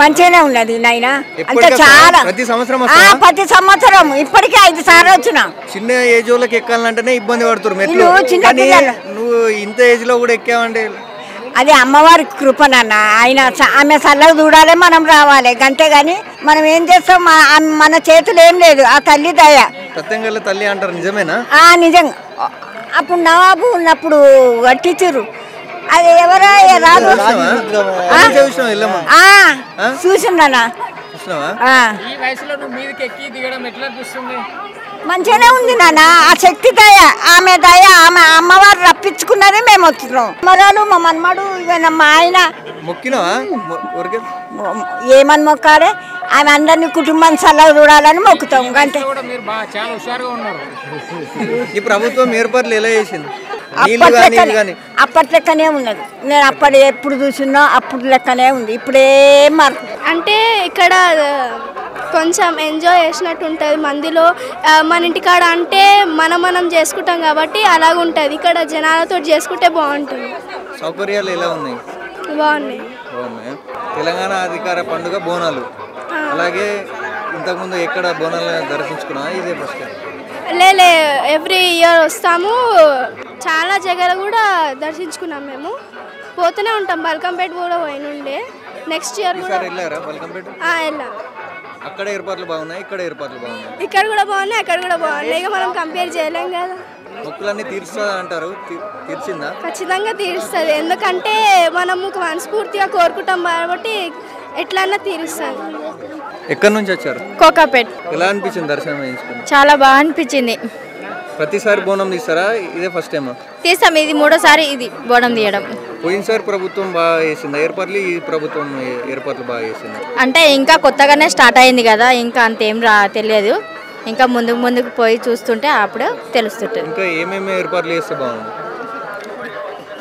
మంచిగానే ఉన్నది నాయన. అంటే చాలా ప్రతి సంవత్సరం ఇప్పటికే 5 సార్లు వచ్చిన. చిన్న ఏజ్ వాళ్ళకి ఎక్కాలంటేనే ఇబ్బంది పడుతున్నారు మెట్లు. నువ్వు ఇంత ఏజ్ లో కూడా ఎక్కావంటే అది అమ్మవారి కృప నాన్న. ఆమె చల్లగా చూడాలి, మనం రావాలి అంతే. గాని మనం ఏం చేస్తాం, మన చేతులు ఏం లేదు. ఆ తల్లి దయ. సత్యంగల తల్లి అంటారు, నిజమేనా? నిజంగా. అప్పుడు నవాబు ఉన్నప్పుడు కట్టించారు. అది ఎవరో రాదు చూసిందన్నా. మంచిగానే ఉంది నాన్న. ఆ శక్తి దయ, ఆమె దయ, ఆమె అమ్మవారు రప్పించుకున్నది మేము వచ్చినాం. మరాలు మా మన్మడు మా ఆయన ఏమని మొక్కాలి, ఆమె అందరినీ కుటుంబాన్ని చల్లగా చూడాలని మొక్కుతాం అంటే. ఈ ప్రభుత్వం ఏర్పాట్లు ఎలా చేసింది? అప్పటి లెక్కనే ఉన్నది. నేను అప్పటి ఎప్పుడు చూసినా అప్పుడు లెక్కనే ఉంది. ఇప్పుడే మార్పు అంటే ఇక్కడ కొంచెం ఎంజాయ్ చేసినట్టు ఉంటుంది మందిలో. మన ఇంటికాడ అంటే మనం చేసుకుంటాం కాబట్టి అలాగుంటుంది. ఇక్కడ జనాలతో చేసుకుంటే బాగుంటుంది. సౌకర్యాలు ఎలా ఉన్నాయి? బాగున్నాయి. తెలంగాణ అధికార పండుగ బోనాలు. అలాగే ఇంతకుముందు ఎక్కడ బోనాలు దర్శించుకున్నా? ఇదే ఫస్ట్ లే ఎవ్రీ ఇయర్ వస్తాము. చాలా జగలు కూడా దర్శించుకున్నాం. మేము పోతూనే ఉంటాం. బల్కంపేట కూడా పోయినుండే. నెక్స్ట్ ఇయర్ కూడా వెళ్ళారా బల్కంపేట? వెళ్ళాం. అక్కడ ఏర్పాట్లు బాగున్నాయి, ఇక్కడ ఏర్పాట్లు బాగున్నాయి. ఇక్కడ కూడా బాగున్నాయి, అక్కడ కూడా బాగున్నాయి. ఇక మనం కంపేర్ చేయలేం కదా. మొక్కులన్నీ తీరుస్తా అంటారు, తీర్చిందా? ఖచ్చితంగా తీరుస్తుంది. ఎందుకంటే మనము మనస్ఫూర్తిగా కోరుకుంటాం కాబట్టి ఎట్లన్నా తీరుస్తుంది. ఎక్కడి నుంచి వచ్చారు? కోకాపేట్. ఎలా అనిపించింది దర్శనం చేసుకుని? చాలా బాగా అనిపించింది. ప్రతిసారి బోనం తీస్తారా? ఇదే ఫస్ట్ టైమా? తీస్తాం. ఇది 3వ సారి ఇది బోనం తీయడం. పోయినసారి ప్రభుత్వం బాగా చేసింది ఏర్పాట్లు, ఈ ప్రభుత్వం ఏర్పాట్లు బాగా చేసింది. అంటే ఇంకా కొత్తగానే స్టార్ట్ అయింది కదా, ఇంకా అంతేం తెలియదు. ఇంకా ముందుకు పోయి చూస్తుంటే అప్పుడు తెలుస్తుంటుంది. ఇంకా ఏమేమి ఏర్పాట్లు చేస్తే బాగుంది?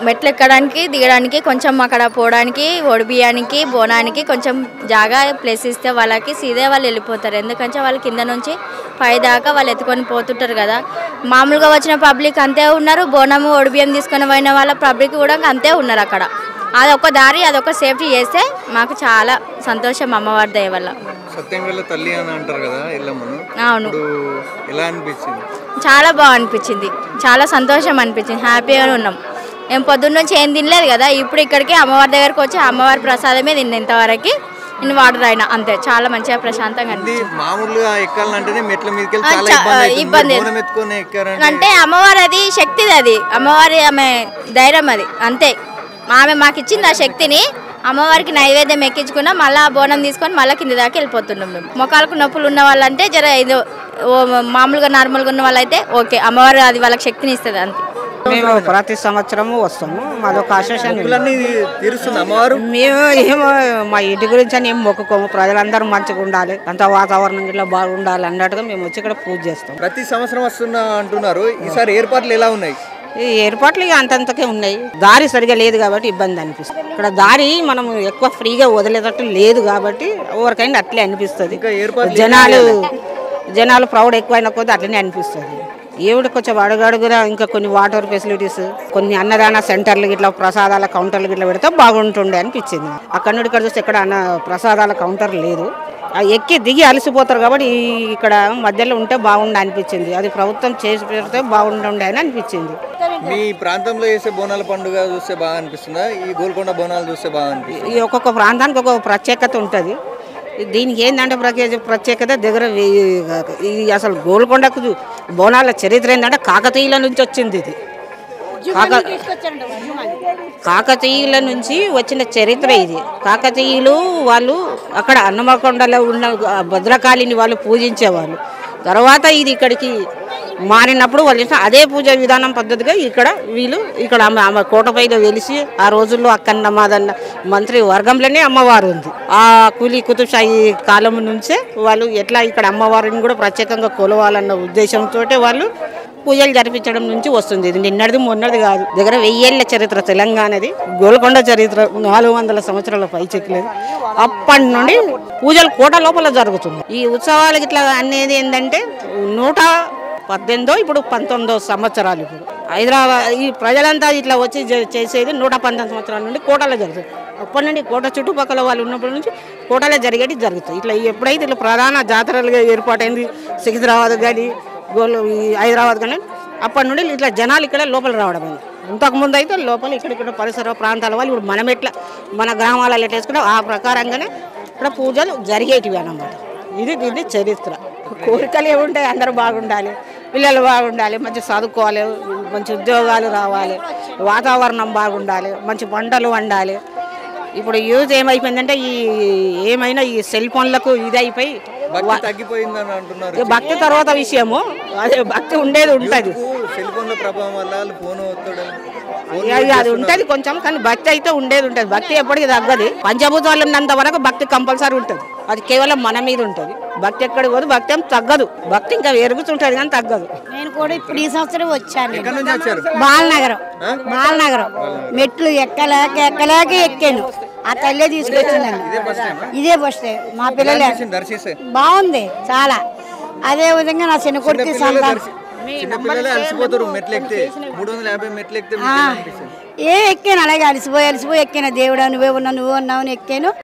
మెట్లు ఎక్కడానికి దిగడానికి కొంచెం, అక్కడ పోవడానికి, ఒడిబియ్యానికి, బోనానికి కొంచెం జాగా ప్లేస్ ఇస్తే వాళ్ళకి సీదే వాళ్ళు వెళ్ళిపోతారు. ఎందుకంటే వాళ్ళు కింద నుంచి పై దాకా వాళ్ళు ఎత్తుకొని పోతుంటారు కదా. మామూలుగా వచ్చిన పబ్లిక్ అంతే ఉన్నారు, బోనము ఒడిబియ్యం తీసుకొని పోయిన వాళ్ళ పబ్లిక్ కూడా అంతే ఉన్నారు అక్కడ. అదొక దారి, అదొక సేఫ్టీ చేస్తే మాకు చాలా సంతోషం అమ్మవారి దయ వల్ల. సత్యంగల తల్లి అని అంటారు కదా ఎల్లమ్మను. అవును. ఎలా అనిపించింది? చాలా బాగా అనిపించింది. చాలా సంతోషం అనిపించింది. హ్యాపీగా ఉన్నాం. మేము పొద్దున్న నుంచి ఏం తినలేదు కదా, ఇప్పుడు ఇక్కడికి అమ్మవారి దగ్గరకు వచ్చి అమ్మవారి ప్రసాదమే తిన్నా ఇంతవరకు. నేను వాటర్ అయినా అంతే. చాలా మంచిగా ప్రశాంతంగా అనిపించింది. మామూలుగా ఎక్కాలంటేనే మెట్ల మీదకి ఇబ్బంది అంటే అమ్మవారి అది శక్తిది, అది అమ్మవారి ఆమె ధైర్యం, అది అంతే. ఆమె మాకు ఇచ్చింది ఆ శక్తిని. అమ్మవారికి నైవేద్యం ఎక్కించుకున్నా, మళ్ళీ ఆ బోనం తీసుకొని మళ్ళీ కింద దాకా వెళ్ళిపోతున్నాం. మేము మొక్కలకు నొప్పులు ఉన్న వాళ్ళంటే జర ఏదో మామూలుగా నార్మల్గా ఉన్న వాళ్ళైతే ఓకే, అమ్మవారు అది వాళ్ళకి శక్తిని ఇస్తుంది అంతే. మేము ప్రతి సంవత్సరము వస్తాము. మాదొక అసోసియేషన్. మేము ఏమో మా ఇంటి గురించి అని ఏం మొక్కుకోము. ప్రజలందరూ మంచిగా ఉండాలి, అంత వాతావరణం ఇట్లా బాగుండాలి అన్నట్టుగా మేము వచ్చి ఇక్కడ పూజ చేస్తాం. ప్రతి సంవత్సరం వస్తున్నా అంటున్నారు, ఈసారి ఏర్పాట్లు ఎలా ఉన్నాయి? ఈ ఏర్పాట్లు ఇక అంతంతకే ఉన్నాయి. దారి సరిగా లేదు కాబట్టి ఇబ్బంది అనిపిస్తుంది. ఇక్కడ దారి మనం ఎక్కువ ఫ్రీగా వదిలేటట్టు లేదు కాబట్టి ఎవరికైనా అట్లే అనిపిస్తుంది. జనాలు ప్రౌడ్ ఎక్కువైన కొద్దీ అట్లనే అనిపిస్తుంది. ఏమిటి కొంచెం అడుగడుగురా ఇంకా కొన్ని వాటర్ ఫెసిలిటీస్, కొన్ని అన్నదాన సెంటర్లు ఇట్లా ప్రసాదాల కౌంటర్లు ఇట్లా పెడితే బాగుంటుండే అనిపించింది. అక్కడ నుండి ఇక్కడ చూస్తే ఎక్కడ ప్రసాదాల కౌంటర్ లేదు. ఎక్కి దిగి అలసిపోతారు కాబట్టి ఇక్కడ మధ్యలో ఉంటే బాగుండే అనిపించింది. అది ప్రభుత్వం చేసి పెడితే బాగుంటుండే అని అనిపించింది. మీ ప్రాంతంలో చేసే బోనాల పండుగ చూస్తే బాగా అనిపిస్తుందా? ఈ గోల్కొండ బోనాలు చూస్తే బాగా అనిపిస్తుంది? ఈ ఒక్కొక్క ప్రాంతానికి ఒక్కొక్క ప్రత్యేకత ఉంటుంది. దీనికి ఏంటంటే ప్రత్యేకత దగ్గర ఈ అసలు గోల్కొండకు బోనాల చరిత్ర ఏంటంటే కాకతీయుల నుంచి వచ్చింది. ఇది కాకతీయుల నుంచి వచ్చిన చరిత్ర ఇది. కాకతీయులు వాళ్ళు అక్కడ అన్నమకొండలో ఉన్న భద్రకాళిని వాళ్ళు పూజించేవాళ్ళు. తర్వాత ఇది ఇక్కడికి మారినప్పుడు వాళ్ళు అదే పూజ విధానం పద్ధతిగా వీళ్ళు ఇక్కడ ఆమె కోటపైన వెలిసి ఆ రోజుల్లో అక్కన్న మాదన్న మంత్రి వర్గంలోనే అమ్మవారు ఉంది. ఆ కూలీ కుతుబ్షాహీ కాలం నుంచే వాళ్ళు ఎట్లా ఇక్కడ అమ్మవారిని కూడా ప్రత్యేకంగా కొలవాలన్న ఉద్దేశంతో వాళ్ళు పూజలు జరిపించడం నుంచి వస్తుంది. ఇది నిన్నటిది మొన్నది కాదు. దగ్గర 1000 ఏళ్ల చరిత్ర తెలంగాణది. గోల్కొండ చరిత్ర 400 సంవత్సరాల పైచెక్కలేదు. అప్పటి నుండి పూజలు కోట లోపల జరుగుతుంది. ఈ ఉత్సవాలకి ఇట్లా అనేది ఏంటంటే 118 ఇప్పుడు 19 సంవత్సరాలు. ఇప్పుడు హైదరాబాద్ ఈ ప్రజలంతా ఇట్లా వచ్చి చేసేది 119 సంవత్సరాల నుండి కోటలో జరుగుతుంది. అప్పటి నుండి కోట చుట్టుపక్కల వాళ్ళు ఉన్నప్పటి నుంచి కోటలో జరిగేటి జరుగుతాయి. ఇట్లా ఎప్పుడైతే ఇట్లా ప్రధాన జాతరలుగా ఏర్పాటైంది సికింద్రాబాద్ కానీ హైదరాబాద్ కానీ అప్పటి నుండి ఇట్లా జనాలు ఇక్కడ లోపల రావడం అయింది. ఇంతకుముందు అయితే లోపల ఇక్కడ పరిసర ప్రాంతాల వాళ్ళు ఇప్పుడు మనం ఎట్లా మన గ్రామాలలో ఎట్లా వేసుకుంటాం ఆ ప్రకారంగానే ఇక్కడ పూజలు జరిగేటివి అన్నమాట. ఇది చరిత్ర. కోరికలు ఏముంటాయి, అందరూ బాగుండాలి, పిల్లలు బాగుండాలి, మంచి చదువుకోవాలి, మంచి ఉద్యోగాలు రావాలి, వాతావరణం బాగుండాలి, మంచి పంటలు వండాలి. ఇప్పుడు యూజ్ ఏమైపోయిందంటే ఏమైనా ఈ సెల్ ఫోన్లకు ఇదైపోయి తగ్గిపోయిందని అంటున్నారు. భక్తి తర్వాత విషయము, అదే భక్తి ఉండేది ఉంటుంది, అది ఉంటుంది కొంచెం, కానీ భక్తి అయితే ఉండేది ఉంటుంది. భక్తి ఎప్పటికీ తగ్గదు. పంచభూతాలు ఉన్నంత వరకు భక్తి కంపల్సరీ ఉంటుంది. అది కేవలం మన మీద ఉంటుంది. భక్తి ఎక్కడికి పోదు, భక్తి ఏం తగ్గదు. భక్తి ఇంకా పెరుగుతుంటుంది కానీ తగ్గదు. నేను కూడా ఇప్పుడు ఈ సంవత్సరం వచ్చాను. బాలనగరం మెట్లు ఎక్కలేక ఎక్కాను. ఆ తల్లే తీసుకొచ్చిందండి. ఇదే ఫస్ట్ టైం. మా పిల్లలే బాగుంది చాలా. అదే విధంగా నా చిన్న కొడుకు ఎక్కాను. అలాగే అలసిపోయి ఎక్కాను. దేవుడా నువ్వే ఉన్నావు, నువ్వు ఉన్నావు ఎక్కాను.